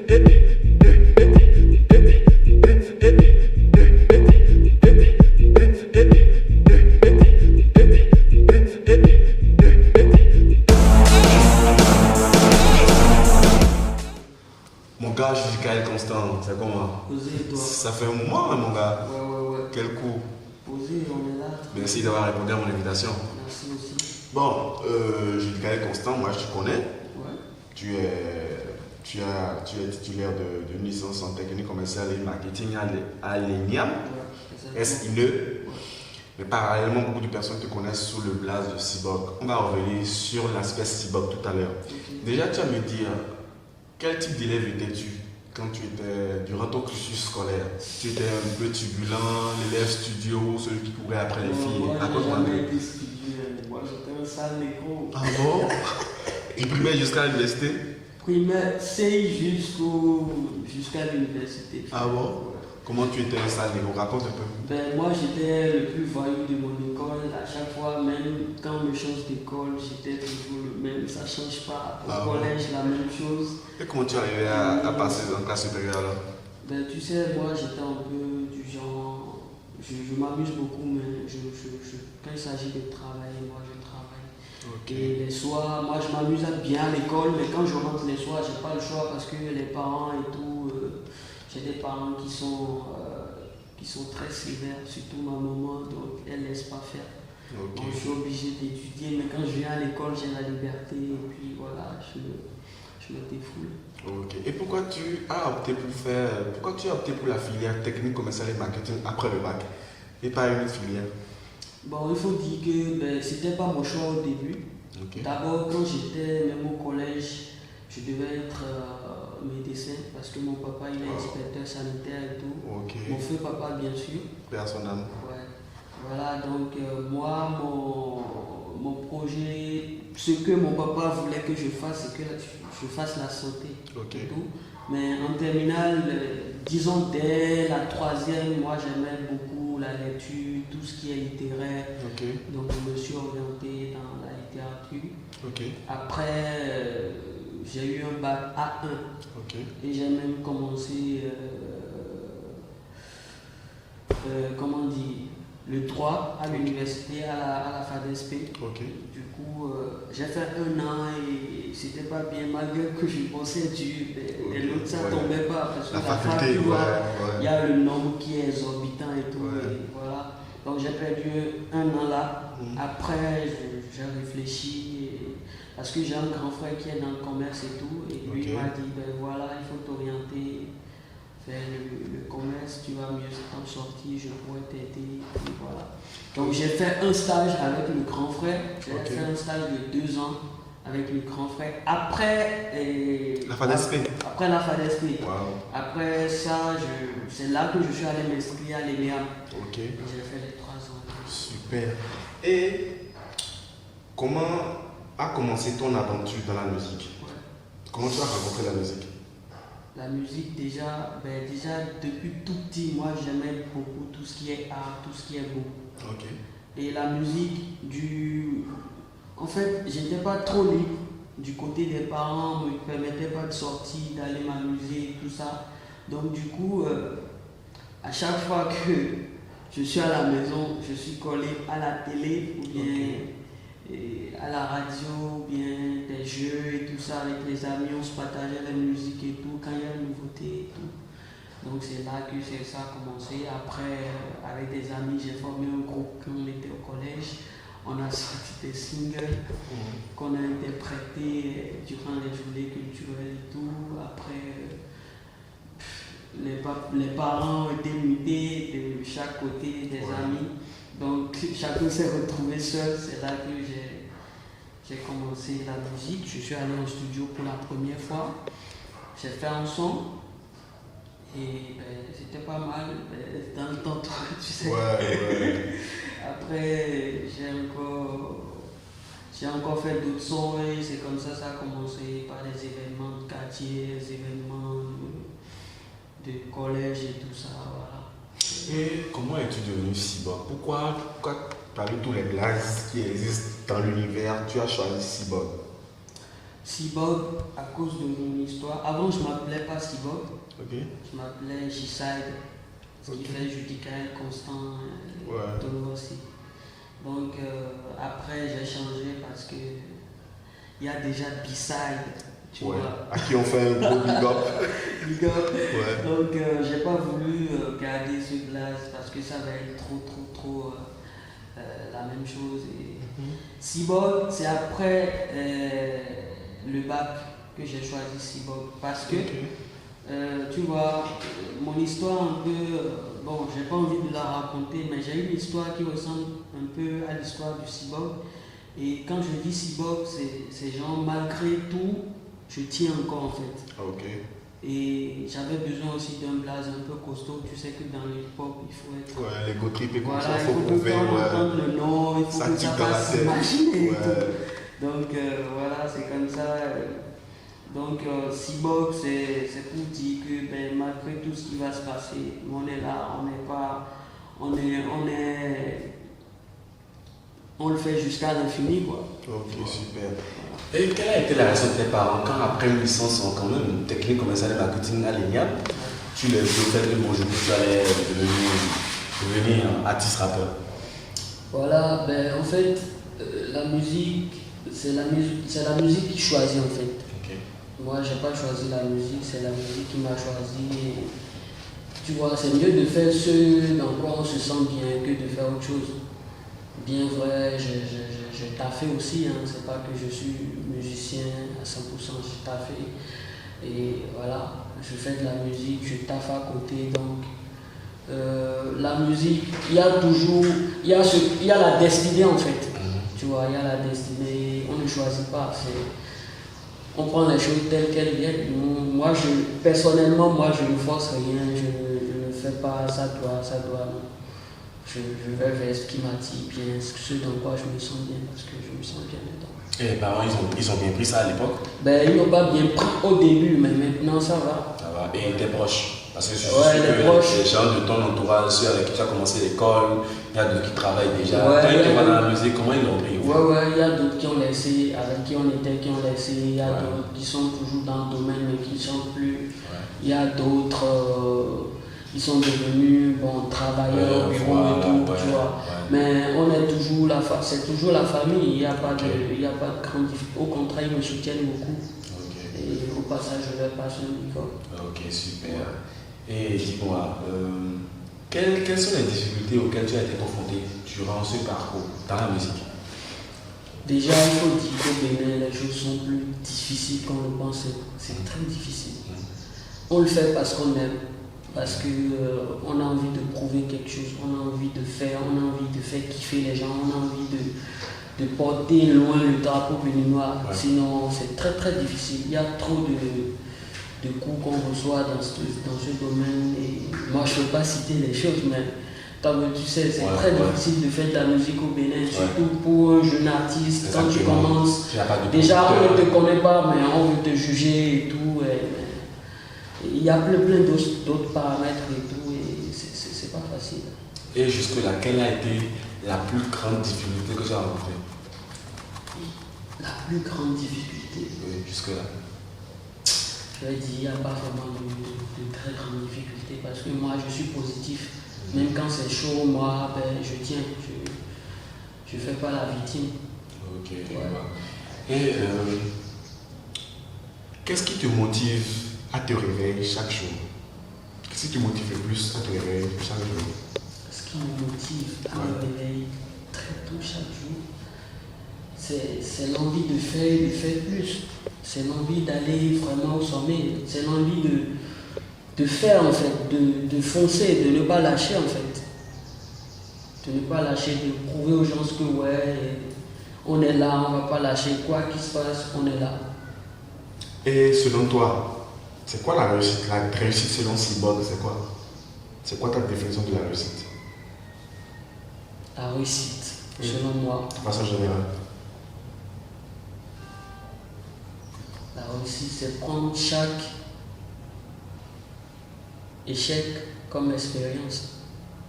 Mon gars, je suis Kael Constant, c'est comment? Posé, toi. Ça fait un moment, hein, mon gars. Ouais. Quel coup. Posé, on est là. Merci d'avoir répondu à mon invitation. Merci aussi. Bon, je suis Kael Constant, moi je te connais. Ouais. Tu es titulaire d'une licence en technique commerciale et marketing à l'ENIAM, Ouais, SINE. Mais parallèlement, beaucoup de personnes te connaissent sous le blaze de Cyborg. On va revenir sur l'aspect Cyborg tout à l'heure. Okay. Déjà, tu vas me dire, quel type d'élève étais-tu quand tu étais durant ton cursus scolaire? Tu étais un peu turbulent, l'élève studio, celui qui courait après les filles. Moi, Raconte-moi un j'ai jamais peu. été studieux. Moi, j'étais un sale négro. Ah bon? Du primaire jusqu'à l'université? Primaire, c'est jusqu'à l'université. Ah bon? Ouais. Comment tu étais un sale négro? Raconte un peu. Ben, moi, j'étais le plus voyou de mon école. À chaque fois, même quand on me change d'école, j'étais toujours le même. Ça ne change pas. Au collège, la même chose. Et comment tu es arrivé à passer dans la classe supérieure là? Ben, tu sais, moi, j'étais un peu du genre. Je m'amuse beaucoup, mais quand il s'agit de travailler, moi, je travaille. Okay. Et les soirs, moi, je m'amuse bien à l'école, mais quand je rentre les soirs, j'ai pas le choix parce que les parents et tout, j'ai des parents qui sont très sévères, surtout ma maman, donc elle ne laisse pas faire. Okay. Donc je suis obligé d'étudier, mais quand je viens à l'école, j'ai la liberté et puis voilà, je me défoule. Ok. Et pourquoi tu as opté pour la filière technique commerciale et marketing après le bac et pas une autre filière? Bon, il faut dire que c'était pas mon choix au début. Okay. D'abord, quand j'étais même au collège, je devais être médecin parce que mon papa il est inspecteur sanitaire et tout. Okay. Mon feu papa, bien sûr. Personnellement. Ouais. Voilà, donc moi, mon projet, ce que mon papa voulait que je fasse, c'est que je fasse la santé. Okay. Et tout. Mais en terminale, disons dès la troisième, moi j'aimais beaucoup la lecture, tout ce qui est littéraire. Okay. Donc je me suis orienté dans la littérature. Okay. Après, j'ai eu un bac A1. Okay. Et j'ai même commencé, comment dire, le droit à l'université, à la FADESP. Okay. Du coup, j'ai fait un an et c'était pas bien, malgré que je bossais dur. Les notes, ça tombait pas. Parce que la fac, tu vois, il y a le nombre qui est exorbitant et tout. Et voilà. Donc j'ai perdu un an là. Après, j'ai réfléchi. Parce que j'ai un grand frère qui est dans le commerce et tout. Et lui, il m'a dit, ben voilà, il faut t'orienter vers le commerce, tu vas mieux t'en sortir, je pourrais t'aider. Voilà. Donc j'ai fait un stage avec le grand frère. J'ai fait un stage de 2 ans avec le grand frère. Après la FADESP. Après la FADESP. Wow. Après ça, c'est là que je suis allé m'inscrire à l'ENEAM. Ok. Et j'ai fait les 3 ans. Super. Et comment a commencé ton aventure dans la musique? Comment tu as rencontré la musique? La musique, déjà depuis tout petit, moi j'aimais beaucoup tout ce qui est art, tout ce qui est beau. Ok. Et la musique, en fait, j'étais pas trop libre du côté des parents, ne me permettaient pas de sortir, d'aller m'amuser et tout ça. Donc du coup, à chaque fois que je suis à la maison, je suis collé à la télé ou bien à la radio, ou bien des jeux et tout ça avec les amis, on se partageait la musique et tout, quand il y a une nouveauté et tout. Donc c'est là que ça a commencé. Après, avec des amis, j'ai formé un groupe quand on était au collège. On a sorti des singles qu'on a interprétés durant les journées culturelles et tout. Après, les parents ont été mutés de chaque côté des amis. Donc chacun s'est retrouvé seul. C'est là que j'ai commencé la musique. Je suis allé en studio pour la première fois. J'ai fait un son. Et c'était pas mal. Dans le temps, tu sais. Ouais. Après, j'ai encore fait d'autres sons et c'est comme ça ça a commencé par des événements de quartier, des événements de collège et tout ça. Voilà. Et comment es-tu devenu Cyborg? Pourquoi parmi tous les blazes qui existent dans l'univers, tu as choisi Cyborg? Seabob, à cause de mon histoire. Avant, je ne m'appelais pas Seabob. Ok. Je m'appelais G-Side. Ce qui fait Judicaël Constant Tolo aussi. Donc, après, j'ai changé parce que il y a déjà B-Side. Tu vois. À qui on fait un gros big up. Big up. Donc, j'ai pas voulu garder ce blaze parce que ça va être trop la même chose. Seabob, c'est après le bac que j'ai choisi Seabob parce que tu vois, mon histoire un peu, bon, j'ai pas envie de la raconter, mais j'ai une histoire qui ressemble un peu à l'histoire du Seabob. Et quand je dis Seabob, c'est genre malgré tout, je tiens encore en fait. Ok. Et j'avais besoin aussi d'un blaze un peu costaud. Tu sais que dans le hip-hop, il faut être. Ouais, les go trip et comme voilà, ça, il faut prouver. entendre le nom, il faut ça que ça fasse s'imaginer et tout. Donc voilà, c'est comme ça. Donc Seabob, c'est pour dire que ben, malgré tout ce qui va se passer, on est là, on n'est pas. On le fait jusqu'à l'infini quoi. Ok, super. Et quelle a été la réaction de tes parents quand après une licence en quand même une technique commerciale et marketing à l'ENIAP, tu les fait que bon, je pense que tu allais devenir artiste rappeur? Voilà, ben en fait, la musique, c'est la musique qui choisit en fait. Okay. Moi, j'ai pas choisi la musique, c'est la musique qui m'a choisi. Et, tu vois, c'est mieux de faire ce dans quoi on se sent bien que de faire autre chose. Bien vrai, j'ai taffé aussi, hein. C'est pas que je suis musicien à 100%, j'ai taffé. Et voilà, je fais de la musique, je taffe à côté. Donc, la musique, il y a toujours, il y a la destinée en fait. Tu vois, il y a la destinée, on ne choisit pas. On prend les choses telles qu'elles viennent. Moi, personnellement, je ne force rien, je ne fais pas ça doit, non. Je vais vers ce qui m'attire bien, ce dans quoi je me sens bien, parce que je me sens bien dedans. Et les parents, ils ont bien pris ça à l'époque? Ben, ils n'ont pas bien pris au début, mais maintenant ça va. Ça va. Et tes proches? Parce que je suis les gens de ton entourage, ceux avec qui tu as commencé l'école, il y a d'autres qui travaillent déjà. Ouais, quand ils te voient dans la musique, comment ils l'ont pris? Ouais, il y a d'autres qui ont laissé, avec qui on était, qui ont laissé. Il y a d'autres qui sont toujours dans le domaine, mais qui ne sont plus. Il y a d'autres. Ils sont devenus travailleurs au bureau et tout, tu vois. Mais on est toujours c'est toujours la famille, il n'y a pas de grande difficulté. Au contraire, ils me soutiennent beaucoup. Et au passage, je leur passe un micro. Ok, super. Et dis-moi, quelles sont les difficultés auxquelles tu as été confronté durant ce parcours dans la musique? Déjà, il faut dire qu'au Bénin, les choses sont plus difficiles qu'on le pensait. C'est très difficile. On le fait parce qu'on aime. Parce qu'on a envie de prouver quelque chose, on a envie de faire kiffer les gens, on a envie de porter loin le drapeau béninois. Sinon, c'est très très difficile. Il y a trop de coups qu'on reçoit dans ce domaine. Et moi, je ne peux pas citer les choses, mais comme tu sais, c'est très difficile de faire de la musique au Bénin, surtout pour un jeune artiste. Quand tu commences, déjà on ne te connaît pas, mais on veut te juger et tout. Il y a plein d'autres paramètres et tout, et c'est pas facile. Et jusque-là, quelle a été la plus grande difficulté que tu as rencontrée? La plus grande difficulté? Oui, jusque-là. Je vais dire, il n'y a pas vraiment de très grande difficulté parce que moi, je suis positif. Même quand c'est chaud, moi, je tiens. Je ne fais pas la victime. Ok, Et qu'est-ce qui te motive à te réveiller chaque jour? Qu'est-ce qui te motive le plus à te réveiller chaque jour? Ce qui me motive à me réveiller très tôt chaque jour, c'est l'envie de faire plus. C'est l'envie d'aller vraiment au sommet. C'est l'envie de faire en fait, de foncer, de ne pas lâcher en fait. De ne pas lâcher, de prouver aux gens que on est là, on ne va pas lâcher. Quoi qu'il se passe, on est là. Et selon toi, c'est quoi la réussite? La réussite selon Seabob, c'est quoi? C'est quoi ta définition de la réussite? La réussite, selon moi. De façon générale. La réussite, c'est prendre chaque échec comme expérience.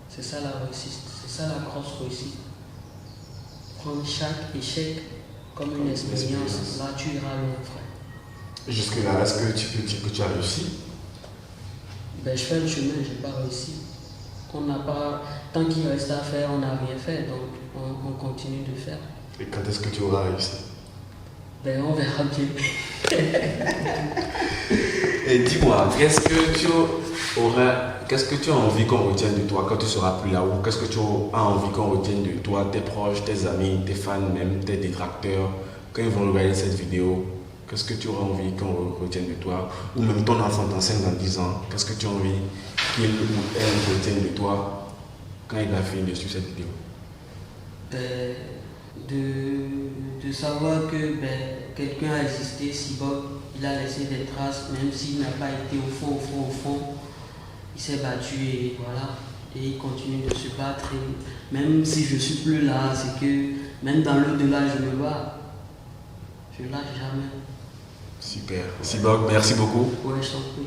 C'est ça la réussite. C'est ça la grosse réussite. Prendre chaque échec comme une expérience. Là, tu iras loin, frère. Jusque-là, est-ce que tu peux dire que tu as réussi? Ben, je fais le chemin, je n'ai pas réussi. On n'a pas, tant qu'il reste à faire, on n'a rien fait, donc on continue de faire. Et quand est-ce que tu auras réussi? Ben, on verra bien. Et dis-moi, qu'est-ce que tu as envie qu'on retienne de toi quand tu seras plus là-haut? Qu'est-ce que tu as envie qu'on retienne de toi, tes proches, tes amis, tes fans, même tes détracteurs, quand ils vont regarder cette vidéo? Qu'est-ce que tu auras envie qu'on retienne de toi? Ou même ton enfant dans 5 dans 10 ans, qu'est-ce que tu as envie qu'il ou elle retienne de toi quand il a fini de suivre cette vidéo? Ben, de savoir que ben, quelqu'un a existé, Cyborg, il a laissé des traces, même s'il n'a pas été au fond, il s'est battu et voilà. Et il continue de se battre. Et même si je suis plus là, c'est que même dans l'au-delà, je me bats. Je lâche jamais. Super. Cyborg, merci beaucoup. Ouais, je t'en prie.